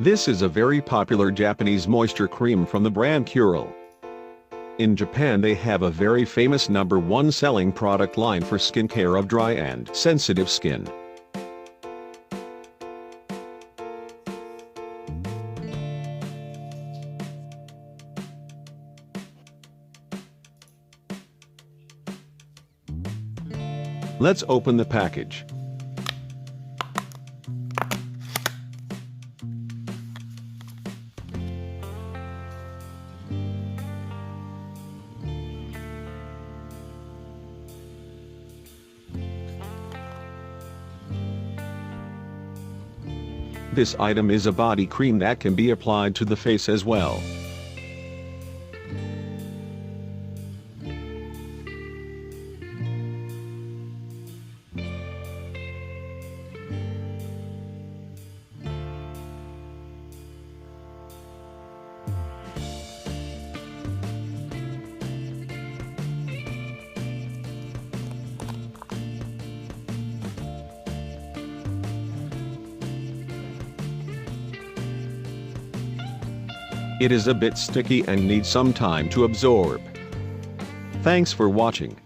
This is a very popular Japanese moisture cream from the brand Curel. In Japan they have a very famous #1 selling product line for skincare of dry and sensitive skin. Let's open the package. This item is a body cream that can be applied to the face as well. It is a bit sticky and needs some time to absorb. Thanks for watching.